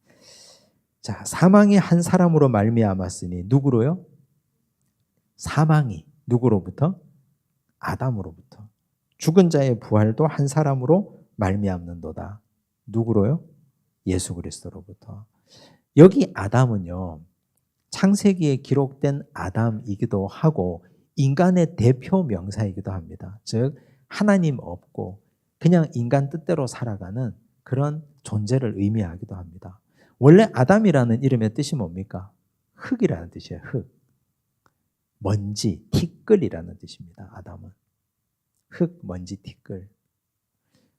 자, 사망이 한 사람으로 말미암았으니 누구로요? 사망이 누구로부터? 아담으로부터. 죽은 자의 부활도 한 사람으로 말미암는도다. 누구로요? 예수 그리스도로부터. 여기 아담은요, 창세기에 기록된 아담이기도 하고 인간의 대표 명사이기도 합니다. 즉 하나님 없고 그냥 인간 뜻대로 살아가는 그런 존재를 의미하기도 합니다. 원래 아담이라는 이름의 뜻이 뭡니까? 흙이라는 뜻이에요. 흙. 먼지, 티끌이라는 뜻입니다. 아담은. 흙, 먼지, 티끌.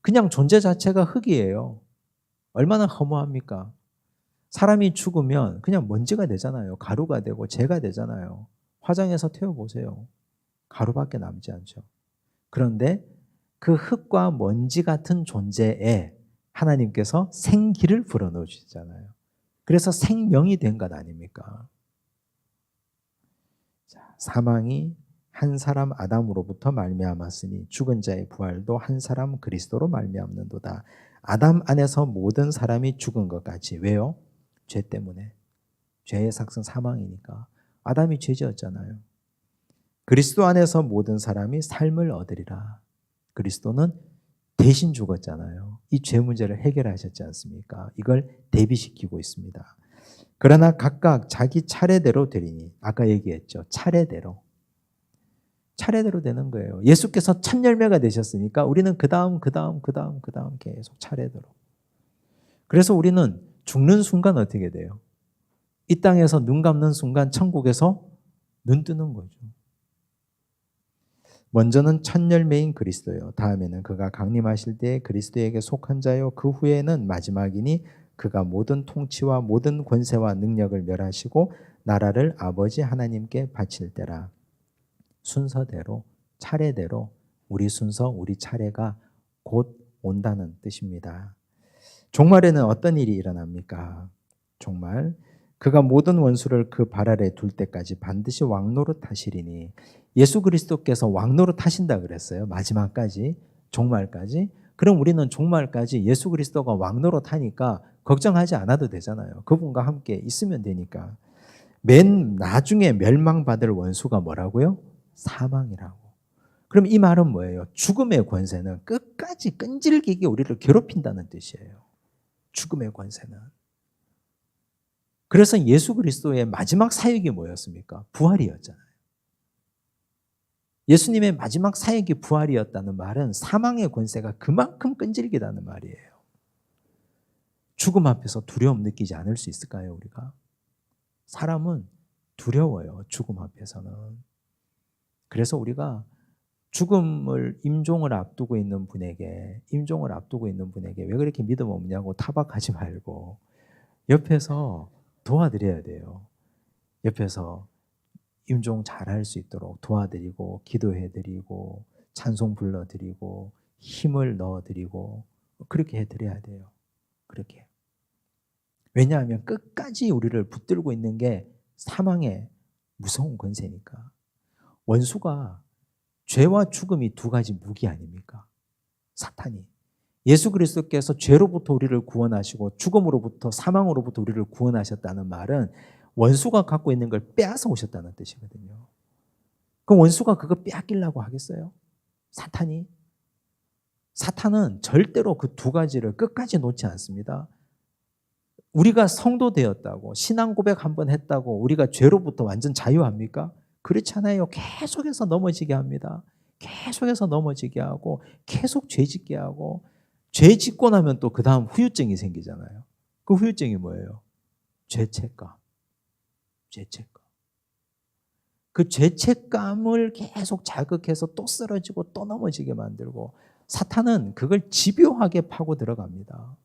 그냥 존재 자체가 흙이에요. 얼마나 허무합니까? 사람이 죽으면 그냥 먼지가 되잖아요. 가루가 되고 재가 되잖아요. 화장해서 태워보세요. 가루밖에 남지 않죠. 그런데 그 흙과 먼지 같은 존재에 하나님께서 생기를 불어넣어 주시잖아요. 그래서 생명이 된 것 아닙니까? 자, 사망이 한 사람 아담으로부터 말미암았으니 죽은 자의 부활도 한 사람 그리스도로 말미암는도다. 아담 안에서 모든 사람이 죽은 것 같이. 왜요? 죄 때문에. 죄의 삭은 사망이니까. 아담이 죄지었잖아요. 그리스도 안에서 모든 사람이 삶을 얻으리라. 그리스도는 대신 죽었잖아요. 이 죄 문제를 해결하셨지 않습니까? 이걸 대비시키고 있습니다. 그러나 각각 자기 차례대로 되리니. 아까 얘기했죠. 차례대로 되는 거예요. 예수께서 첫 열매가 되셨으니까 우리는 그 다음 계속 차례대로. 그래서 우리는 죽는 순간 어떻게 돼요? 이 땅에서 눈 감는 순간 천국에서 눈 뜨는 거죠. 먼저는 첫 열매인 그리스도요. 다음에는 그가 강림하실 때 그리스도에게 속한 자요. 그 후에는 마지막이니 그가 모든 통치와 모든 권세와 능력을 멸하시고 나라를 아버지 하나님께 바칠 때라. 순서대로 차례대로 우리 순서 우리 차례가 곧 온다는 뜻입니다. 종말에는 어떤 일이 일어납니까? 종말 그가 모든 원수를 그 발 아래 둘 때까지 반드시 왕노릇 하시리니. 예수 그리스도께서 왕노릇 하신다 그랬어요. 마지막까지, 종말까지. 그럼 우리는 종말까지 예수 그리스도가 왕노릇 하니까 걱정하지 않아도 되잖아요. 그분과 함께 있으면 되니까. 맨 나중에 멸망받을 원수가 뭐라고요? 사망이라고. 그럼 이 말은 뭐예요? 죽음의 권세는 끝까지 끈질기게 우리를 괴롭힌다는 뜻이에요. 죽음의 권세는. 그래서 예수 그리스도의 마지막 사역이 뭐였습니까? 부활이었잖아요. 예수님의 마지막 사역이 부활이었다는 말은 사망의 권세가 그만큼 끈질기다는 말이에요. 죽음 앞에서 두려움 느끼지 않을 수 있을까요, 우리가? 사람은 두려워요, 죽음 앞에서는. 그래서 우리가 죽음을 임종을 앞두고 있는 분에게 왜 그렇게 믿음 없냐고 타박하지 말고 옆에서 도와드려야 돼요. 옆에서 임종 잘할 수 있도록 도와드리고 기도해드리고 찬송 불러드리고 힘을 넣어드리고 그렇게 해드려야 돼요. 그렇게. 왜냐하면 끝까지 우리를 붙들고 있는 게 사망의 무서운 권세니까. 원수가 죄와 죽음이 두 가지 무기 아닙니까? 사탄이. 예수 그리스도께서 죄로부터 우리를 구원하시고 죽음으로부터 사망으로부터 우리를 구원하셨다는 말은 원수가 갖고 있는 걸 빼앗아 오셨다는 뜻이거든요. 그럼 원수가 그거 빼앗기려고 하겠어요? 사탄이? 사탄은 절대로 그 두 가지를 끝까지 놓지 않습니다. 우리가 성도 되었다고 신앙 고백 한번 했다고 우리가 죄로부터 완전 자유합니까? 그렇지 않아요. 계속해서 넘어지게 합니다. 계속해서 넘어지게 하고 계속 죄 짓게 하고 죄 짓고 나면 또 그 다음 후유증이 생기잖아요. 그 후유증이 뭐예요? 죄책감. 죄책감. 그 죄책감을 계속 자극해서 또 쓰러지고 또 넘어지게 만들고 사탄은 그걸 집요하게 파고 들어갑니다.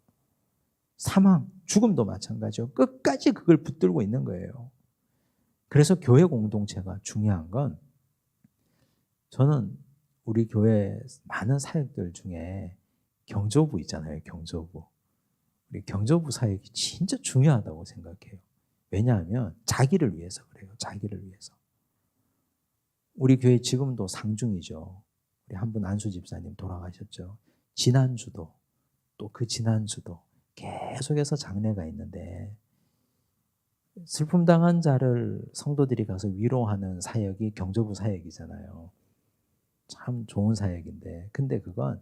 사망, 죽음도 마찬가지요. 끝까지 그걸 붙들고 있는 거예요. 그래서 교회 공동체가 중요한 건 저는 우리 교회 많은 사역들 중에 경조부 있잖아요. 경조부. 우리 경조부 사역이 진짜 중요하다고 생각해요. 왜냐하면 자기를 위해서 그래요. 자기를 위해서. 우리 교회 지금도 상중이죠. 우리 한 분 안수 집사님 돌아가셨죠. 지난주도 또 그 지난주도 계속해서 장례가 있는데 슬픔 당한 자를 성도들이 가서 위로하는 사역이 경조부 사역이잖아요. 참 좋은 사역인데 근데 그건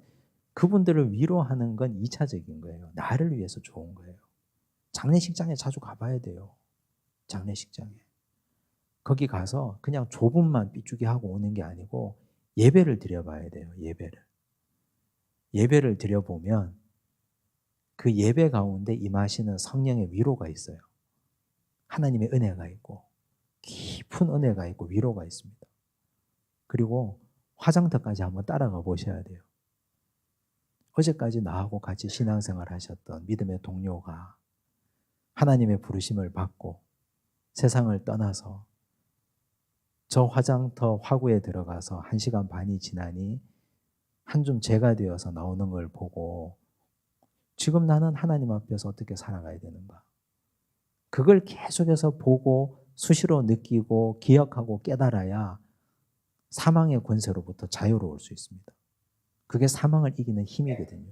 그분들을 위로하는 건 2차적인 거예요. 나를 위해서 좋은 거예요. 장례식장에 자주 가봐야 돼요. 장례식장에. 거기 가서 그냥 조분만 삐죽이 하고 오는 게 아니고 예배를 드려봐야 돼요. 예배를 드려보면 그 예배 가운데 임하시는 성령의 위로가 있어요. 하나님의 은혜가 있고 깊은 은혜가 있고 위로가 있습니다. 그리고 화장터까지 한번 따라가 보셔야 돼요. 어제까지 나하고 같이 신앙생활 하셨던 믿음의 동료가 하나님의 부르심을 받고 세상을 떠나서 저 화장터 화구에 들어가서 1시간 반이 지나니 한 줌 재가 되어서 나오는 걸 보고 지금 나는 하나님 앞에서 어떻게 살아가야 되는가. 그걸 계속해서 보고 수시로 느끼고 기억하고 깨달아야 사망의 권세로부터 자유로울 수 있습니다. 그게 사망을 이기는 힘이거든요.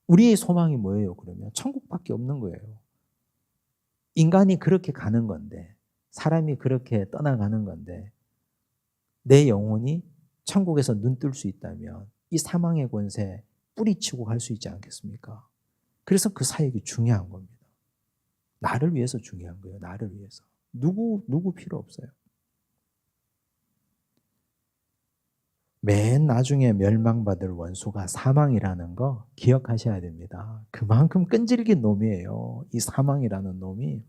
우리의 소망이 뭐예요, 그러면? 천국밖에 없는 거예요. 인간이 그렇게 가는 건데, 사람이 그렇게 떠나가는 건데, 내 영혼이 천국에서 눈 뜰 수 있다면 이 사망의 권세 뿌리치고 갈 수 있지 않겠습니까? 그래서 그 사역이 중요한 겁니다. 나를 위해서 중요한 거예요. 나를 위해서. 누구 필요 없어요. 맨 나중에 멸망받을 원수가 사망이라는 거 기억하셔야 됩니다. 그만큼 끈질긴 놈이에요. 이 사망이라는 놈이.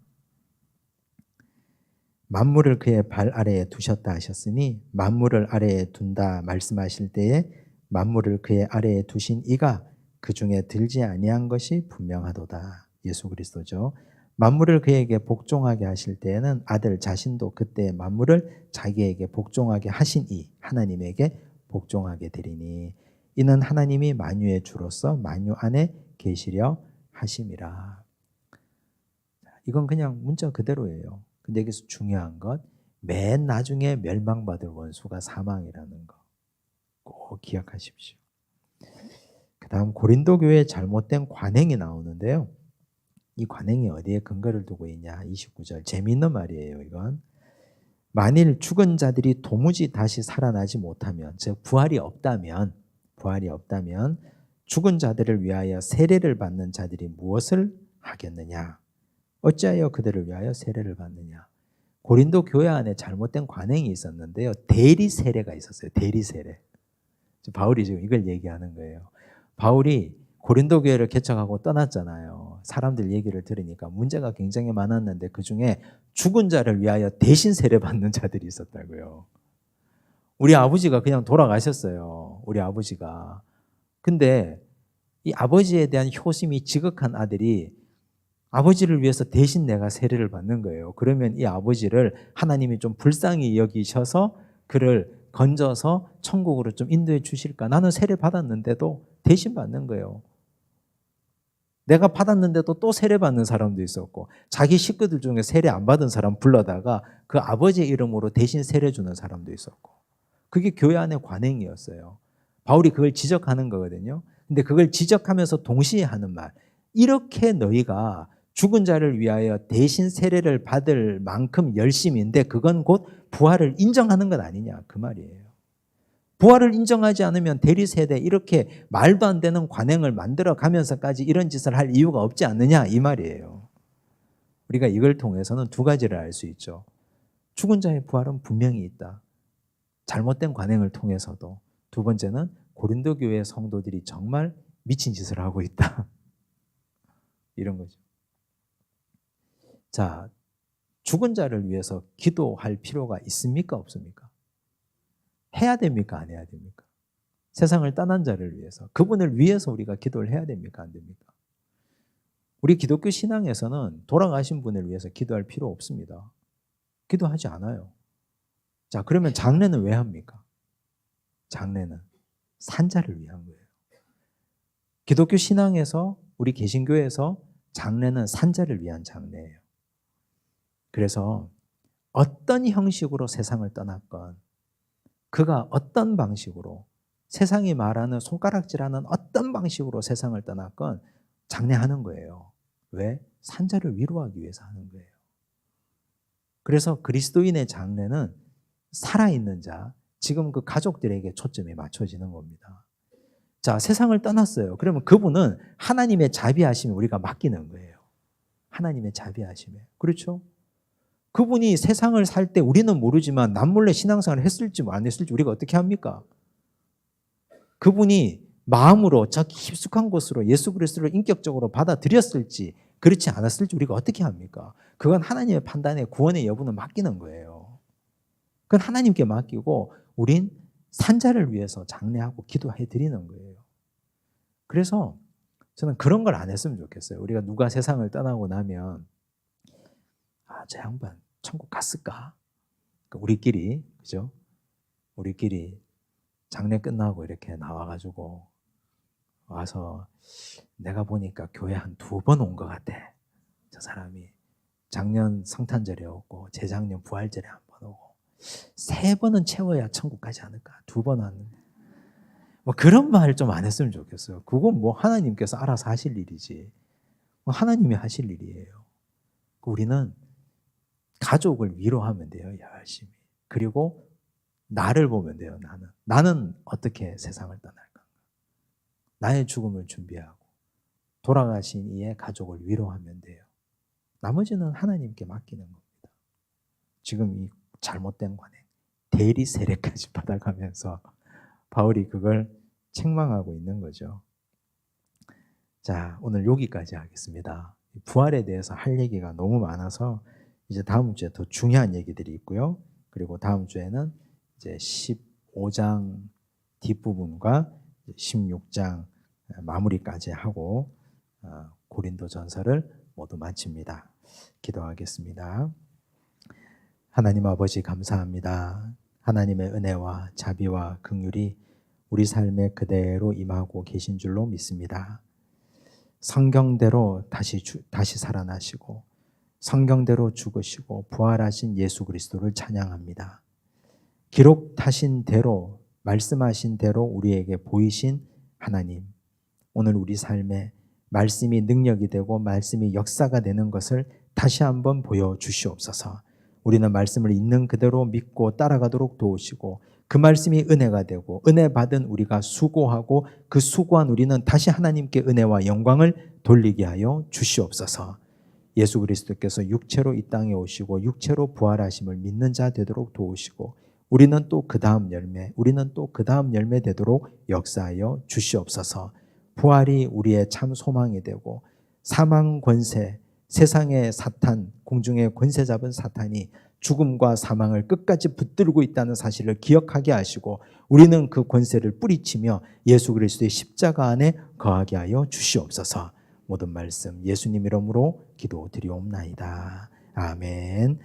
만물을 그의 발 아래에 두셨다 하셨으니 만물을 아래에 둔다 말씀하실 때에 만물을 그의 아래에 두신 이가 그 중에 들지 아니한 것이 분명하도다. 예수 그리스도죠. 만물을 그에게 복종하게 하실 때에는 아들 자신도 그때 만물을 자기에게 복종하게 하신 이 하나님에게 복종하게 되리니 이는 하나님이 만유의 주로서 만유 안에 계시려 하심이라. 이건 그냥 문자 그대로예요. 근데 여기서 중요한 건 맨 나중에 멸망받을 원수가 사망이라는 거 꼭 기억하십시오. 그 다음 고린도 교회의 잘못된 관행이 나오는데요. 이 관행이 어디에 근거를 두고 있냐. 29절 재미있는 말이에요. 이건 만일 죽은 자들이 도무지 다시 살아나지 못하면 즉 부활이 없다면 죽은 자들을 위하여 세례를 받는 자들이 무엇을 하겠느냐. 어찌하여 그들을 위하여 세례를 받느냐. 고린도 교회 안에 잘못된 관행이 있었는데요. 대리 세례가 있었어요. 대리 세례. 바울이 지금 이걸 얘기하는 거예요. 바울이 고린도 교회를 개척하고 떠났잖아요. 사람들 얘기를 들으니까 문제가 굉장히 많았는데 그중에 죽은 자를 위하여 대신 세례받는 자들이 있었다고요. 우리 아버지가 그냥 돌아가셨어요. 우리 아버지가. 근데 이 아버지에 대한 효심이 지극한 아들이 아버지를 위해서 대신 내가 세례를 받는 거예요. 그러면 이 아버지를 하나님이 좀 불쌍히 여기셔서 그를 건져서 천국으로 좀 인도해 주실까? 나는 세례 받았는데도 대신 받는 거예요. 내가 받았는데도 또 세례 받는 사람도 있었고, 자기 식구들 중에 세례 안 받은 사람 불러다가 그 아버지의 이름으로 대신 세례 주는 사람도 있었고, 그게 교회 안의 관행이었어요. 바울이 그걸 지적하는 거거든요. 근데 그걸 지적하면서 동시에 하는 말, 이렇게 너희가 죽은 자를 위하여 대신 세례를 받을 만큼 열심인데 그건 곧 부활을 인정하는 것 아니냐, 그 말이에요. 부활을 인정하지 않으면 대리세대 이렇게 말도 안 되는 관행을 만들어 가면서까지 이런 짓을 할 이유가 없지 않느냐, 이 말이에요. 우리가 이걸 통해서는 두 가지를 알 수 있죠. 죽은 자의 부활은 분명히 있다. 잘못된 관행을 통해서도. 두 번째는 고린도 교회 성도들이 정말 미친 짓을 하고 있다. 이런 거죠. 자, 죽은 자를 위해서 기도할 필요가 있습니까? 없습니까? 해야 됩니까? 안 해야 됩니까? 세상을 떠난 자를 위해서, 그분을 위해서 우리가 기도를 해야 됩니까? 안 됩니까? 우리 기독교 신앙에서는 돌아가신 분을 위해서 기도할 필요 없습니다. 기도하지 않아요. 자, 그러면 장례는 왜 합니까? 장례는 산자를 위한 거예요. 기독교 신앙에서, 우리 개신교에서 장례는 산자를 위한 장례예요. 그래서 어떤 형식으로 세상을 떠났건, 그가 어떤 방식으로, 세상이 말하는 손가락질하는 어떤 방식으로 세상을 떠났건 장례하는 거예요. 왜? 산자를 위로하기 위해서 하는 거예요. 그래서 그리스도인의 장례는 살아있는 자, 지금 그 가족들에게 초점이 맞춰지는 겁니다. 자, 세상을 떠났어요. 그러면 그분은 하나님의 자비하심에 우리가 맡기는 거예요. 하나님의 자비하심에. 그렇죠? 그분이 세상을 살 때 우리는 모르지만 남몰래 신앙생활을 했을지 안 했을지 우리가 어떻게 합니까? 그분이 마음으로 저 깊숙한 곳으로 예수 그리스도를 인격적으로 받아들였을지 그렇지 않았을지 우리가 어떻게 합니까? 그건 하나님의 판단에 구원의 여부는 맡기는 거예요. 그건 하나님께 맡기고 우린 산자를 위해서 장례하고 기도해 드리는 거예요. 그래서 저는 그런 걸 안 했으면 좋겠어요. 우리가 누가 세상을 떠나고 나면 저 양반 천국 갔을까? 우리끼리, 그죠? 우리끼리 장례 끝나고 이렇게 나와가지고 와서 내가 보니까 교회 한 2번 온 것 같아. 저 사람이 작년 성탄절에 오고 재작년 부활절에 한 번 오고 3번은 채워야 천국 가지 않을까? 2번 왔는데 뭐 그런 말 좀 안 했으면 좋겠어요. 그건 뭐 하나님께서 알아서 하실 일이지. 뭐 하나님이 하실 일이에요. 우리는 가족을 위로하면 돼요. 열심히. 그리고 나를 보면 돼요. 나는 어떻게 세상을 떠날 건가. 나의 죽음을 준비하고 돌아가신 이의 가족을 위로하면 돼요. 나머지는 하나님께 맡기는 겁니다. 지금 이 잘못된 관행, 대리 세례까지 받아가면서 바울이 그걸 책망하고 있는 거죠. 자, 오늘 여기까지 하겠습니다. 부활에 대해서 할 얘기가 너무 많아서 이제 다음 주에 더 중요한 얘기들이 있고요. 그리고 다음 주에는 이제 15장 뒷부분과 16장 마무리까지 하고 고린도전서를 모두 마칩니다. 기도하겠습니다. 하나님 아버지 감사합니다. 하나님의 은혜와 자비와 긍휼이 우리 삶에 그대로 임하고 계신 줄로 믿습니다. 성경대로 다시 살아나시고 성경대로 죽으시고 부활하신 예수 그리스도를 찬양합니다. 기록하신 대로 말씀하신 대로 우리에게 보이신 하나님, 오늘 우리 삶에 말씀이 능력이 되고 말씀이 역사가 되는 것을 다시 한번 보여주시옵소서. 우리는 말씀을 있는 그대로 믿고 따라가도록 도우시고 그 말씀이 은혜가 되고 은혜 받은 우리가 수고하고 그 수고한 우리는 다시 하나님께 은혜와 영광을 돌리게 하여 주시옵소서. 예수 그리스도께서 육체로 이 땅에 오시고 육체로 부활하심을 믿는 자 되도록 도우시고 우리는 또 그 다음 열매 되도록 역사하여 주시옵소서. 부활이 우리의 참 소망이 되고 사망 권세, 세상의 사탄, 공중의 권세 잡은 사탄이 죽음과 사망을 끝까지 붙들고 있다는 사실을 기억하게 하시고 우리는 그 권세를 뿌리치며 예수 그리스도의 십자가 안에 거하게 하여 주시옵소서. 모든 말씀 예수님 이름으로 기도드리옵나이다. 아멘.